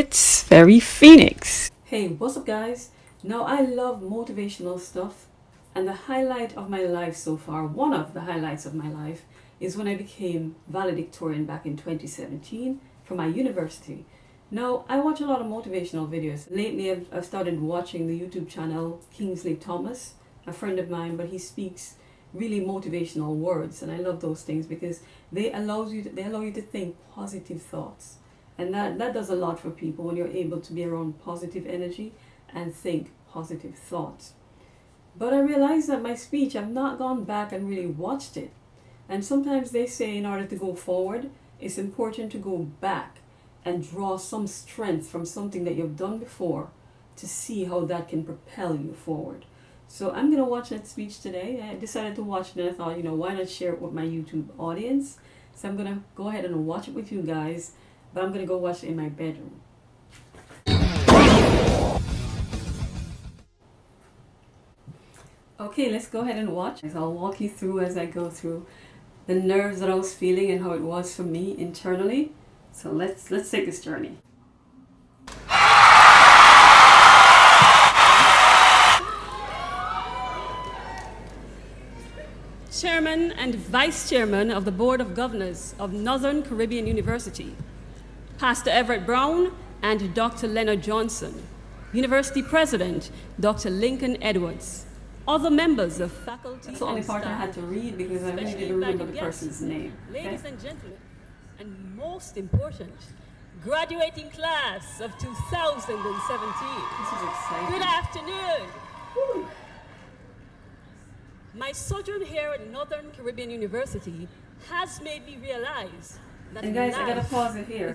It's FerriPhoenix. Hey, what's up guys? Now I love motivational stuff, and the highlight of my life so far, one of the highlights of my life, is when I became valedictorian back in 2017 for my university. Now I watch a lot of motivational videos. Lately I've started watching the YouTube channel Kingsley Thomas, a friend of mine, but he speaks really motivational words, and I love those things because they allow you to think positive thoughts. And that does a lot for people when you're able to be around positive energy and think positive thoughts. But I realized that my speech, I've not gone back and really watched it. And sometimes they say in order to go forward, it's important to go back and draw some strength from something that you've done before to see how that can propel you forward. So I'm going to watch that speech today. I decided to watch it and I thought, why not share it with my YouTube audience? So I'm going to go ahead and watch it with you guys. But I'm going to go watch it in my bedroom. Okay, let's go ahead and watch. I'll walk you through as I go through the nerves that I was feeling and how it was for me internally. So let's take this journey. Chairman and Vice Chairman of the Board of Governors of Northern Caribbean University, Pastor Everett Brown and Dr. Leonard Johnson, University President Dr. Lincoln Edwards, other members of faculty. That's the only part I had to read because I really didn't remember the person's name. Ladies and gentlemen, and most important, graduating class of 2017. This is exciting. Good afternoon. Woo. My sojourn here at Northern Caribbean University has made me realize that. And guys, I gotta pause it here.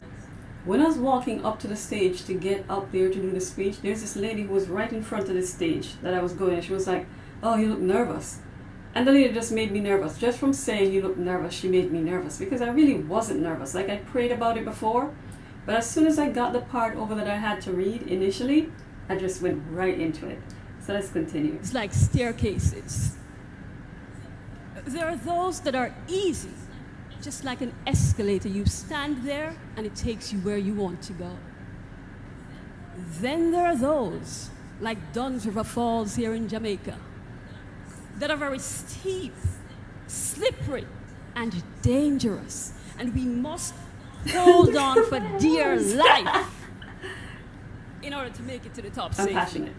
When I was walking up to the stage to get up there to do the speech, there's this lady who was right in front of the stage that I was going, and she was like, "Oh, you look nervous." And the lady just made me nervous. Just from saying you look nervous, she made me nervous because I really wasn't nervous. Like I prayed about it before, but as soon as I got the part over that I had to read initially, I just went right into it. So let's continue. It's like staircases. There are those that are easy. Just like an escalator, you stand there and it takes you where you want to go. Then there are those, like Dunn's River Falls here in Jamaica, that are very steep, slippery, and dangerous. And we must hold on for dear life in order to make it to the top safely. I'm passionate.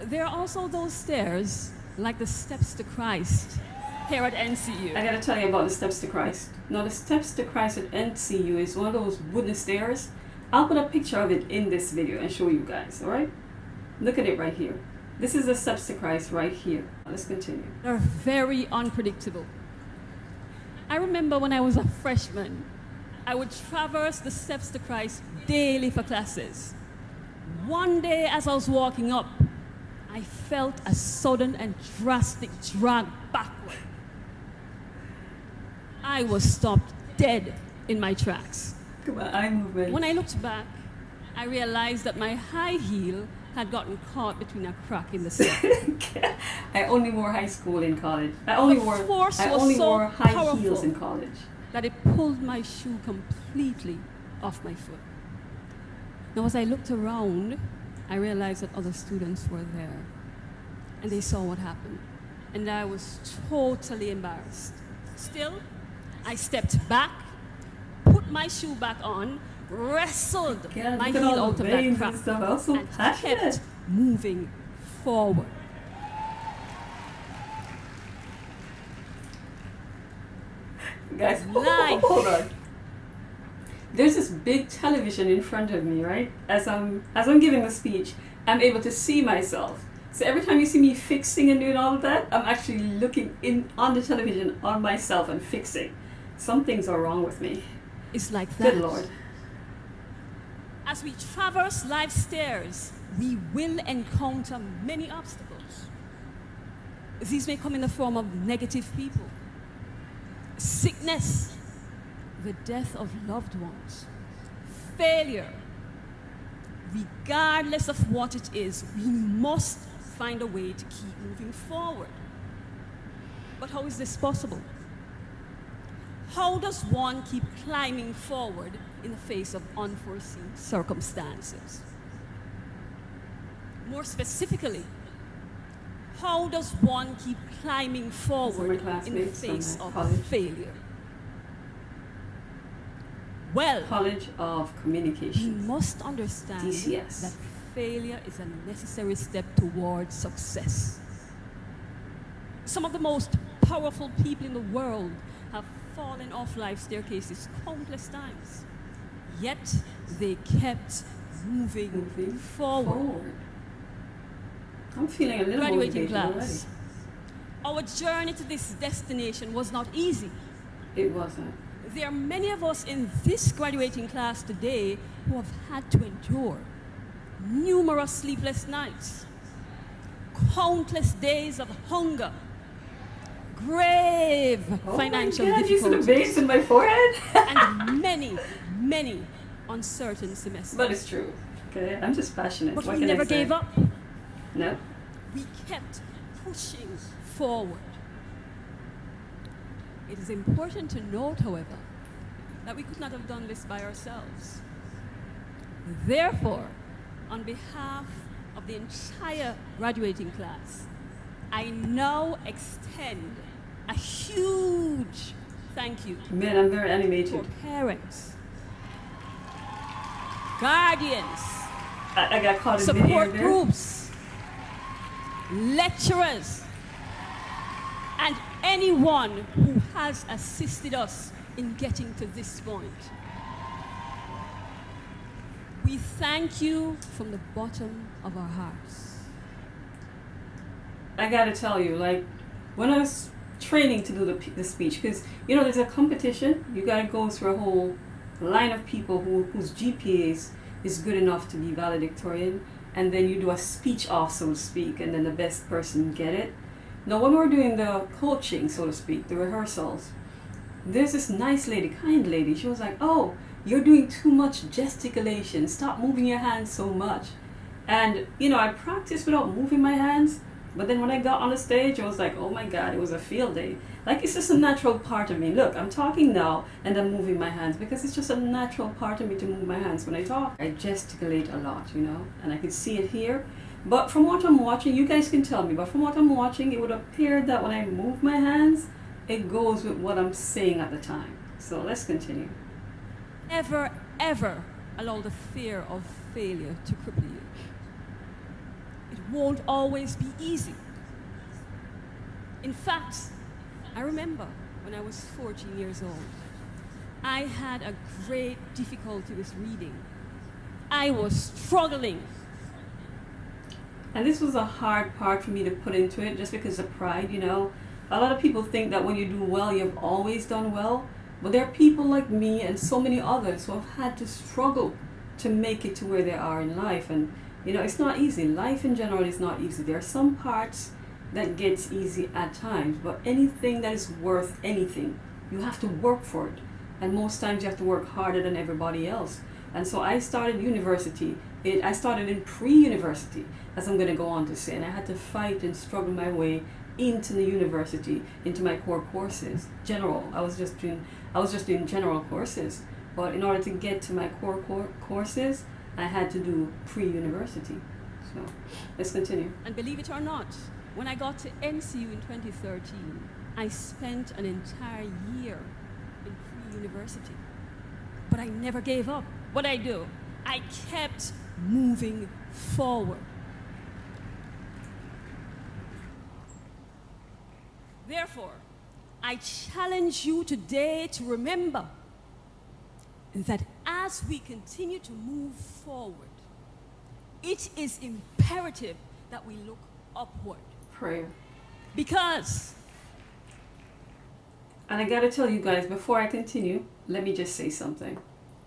There are also those stairs, like the steps to Christ, here at NCU. I gotta tell you about the steps to Christ. Now the steps to Christ at NCU is one of those wooden stairs. I'll put a picture of it in this video and show you guys, alright? Look at it right here. This is the steps to Christ right here. Let's continue. They're very unpredictable. I remember when I was a freshman, I would traverse the steps to Christ daily for classes. One day as I was walking up, I felt a sudden and drastic drag backward. I was stopped dead in my tracks. Come on, eye movement. When I looked back, I realized that my high heel had gotten caught between a crack in the sand. I only wore high school in college. I only wore high heels in college. That it pulled my shoe completely off my foot. Now as I looked around, I realized that other students were there. And they saw what happened. And I was totally embarrassed. Still, I stepped back, put my shoe back on, wrestled my heel out of that crack, and kept moving forward. Guys, hold on. There's this big television in front of me, right? As I'm giving the speech, I'm able to see myself. So every time you see me fixing and doing all of that, I'm actually looking on the television on myself and fixing. Some things are wrong with me. It's like that. Good Lord. As we traverse life's stairs, we will encounter many obstacles. These may come in the form of negative people, sickness, the death of loved ones, failure. Regardless of what it is, we must find a way to keep moving forward. But how is this possible? How does one keep climbing forward in the face of unforeseen circumstances. More specifically, how does one keep climbing forward in the face of failure? Well, College of Communications. you must understand DCS. that failure is a necessary step towards success. Some of the most powerful people in the world have fallen off life staircases countless times, yet they kept moving forward. I'm feeling a little Graduating motivated class. Our journey to this destination was not easy. already. It wasn't. There are many of us in this graduating class today who have had to endure numerous sleepless nights, countless days of hunger, grave financial Oh my God, you see the difficulties, veins in my forehead? and many, many uncertain semesters. But it's true. Okay, I'm just passionate. But what we can never I say? gave up. No. We kept pushing forward. It is important to note, however, that we could not have done this by ourselves. Therefore, on behalf of the entire graduating class, I now extend a huge thank you Man, I'm very to animated. parents, guardians, I got caught in support mid-air there. groups, lecturers, and anyone who has assisted us in getting to this point. We thank you from the bottom of our hearts. I gotta tell you, like, when I was training to do the speech, because, you know, there's a competition, you gotta go through a whole line of people whose GPAs is good enough to be valedictorian, and then you do a speech off, so to speak, and then the best person get it. Now, when we were doing the coaching, so to speak, the rehearsals, there's this nice lady, kind lady, she was like, oh, you're doing too much gesticulation, stop moving your hands so much. And, you know, I practiced without moving my hands, but then when I got on the stage, I was like, oh my God, it was a field day. Like, it's just a natural part of me. Look, I'm talking now and I'm moving my hands because it's just a natural part of me to move my hands when I talk. I gesticulate a lot, you know, and I could see it here. But from what I'm watching, you guys can tell me, but from what I'm watching, it would appear that when I move my hands, it goes with what I'm saying at the time. So let's continue. Never, ever allow the fear of failure to cripple you. It won't always be easy. In fact, I remember when I was 14 years old, I had a great difficulty with reading. I was struggling. And this was a hard part for me to put into it just because of pride, you know. A lot of people think that when you do well, you've always done well. But there are people like me and so many others who have had to struggle to make it to where they are in life. And, you know, it's not easy. Life in general is not easy. There are some parts that gets easy at times, but anything that is worth anything, you have to work for it. And most times you have to work harder than everybody else. And so I started university. I started in pre-university, as I'm going to go on to say, and I had to fight and struggle my way into the university, into my core courses. General, I was just doing general courses. But in order to get to my core courses, I had to do pre-university. So let's continue. And believe it or not, when I got to NCU in 2013, I spent an entire year in pre-university. But I never gave up. What I do, I kept moving forward. Therefore, I challenge you today to remember that as we continue to move forward, it is imperative that we look upward. Prayer. Because, And I gotta tell you guys, before I continue, let me just say something.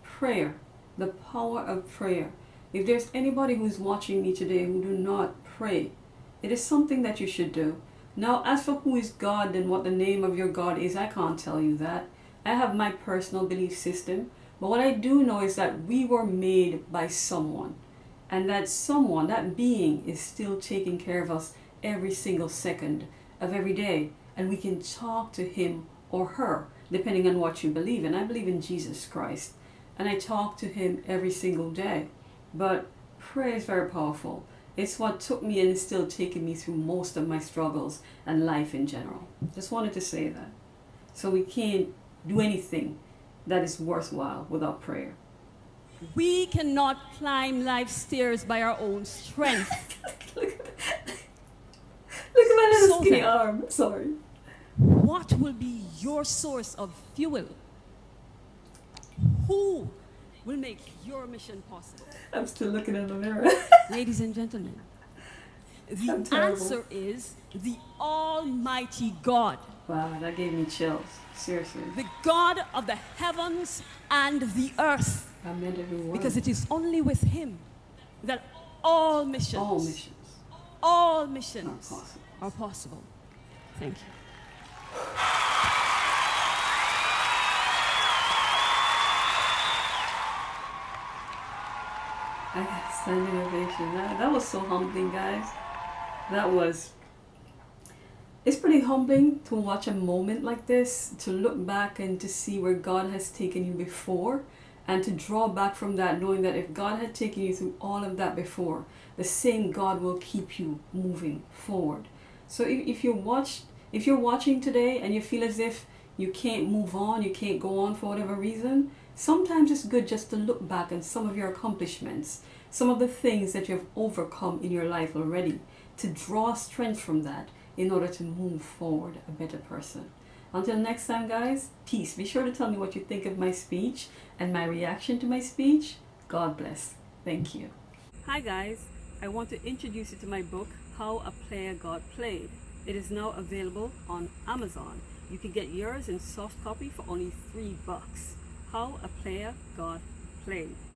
Prayer, the power of prayer. If there's anybody who's watching me today who do not pray, it is something that you should do. Now, as for who is God and what the name of your God is, I can't tell you that. I have my personal belief system. But what I do know is that we were made by someone. And that someone, that being, is still taking care of us every single second of every day. And we can talk to him or her, depending on what you believe in. I believe in Jesus Christ. and I talk to him every single day. But prayer is very powerful. It's what took me and is still taking me through most of my struggles and life in general. Just wanted to say that. So we can't do anything that is worthwhile without prayer. We cannot climb life's stairs by our own strength. Look at my little So skinny then- arm. Sorry. What will be your source of fuel? Who will make your mission possible? I'm still looking in the mirror. Ladies and gentlemen, the I'm terrible. answer is the Almighty God, Wow, that gave me chills. Seriously. the God of the heavens and the earth, I meant every word. because it is only with Him that all missions, all missions all are missions possible. are possible. Thank you. I got a standing ovation. That was so humbling, guys. That was. It's pretty humbling to watch a moment like this, to look back and to see where God has taken you before, and to draw back from that, knowing that if God had taken you through all of that before, the same God will keep you moving forward. So if you're watching today and you feel as if you can't move on, you can't go on for whatever reason, sometimes it's good just to look back on some of your accomplishments, some of the things that you've overcome in your life already, to draw strength from that in order to move forward a better person. Until next time, guys, peace. Be sure to tell me what you think of my speech and my reaction to my speech. God bless. Thank you. Hi, guys. I want to introduce you to my book, How a Player Got Played. It is now available on Amazon. You can get yours in soft copy for only $3. How a Player Got Played.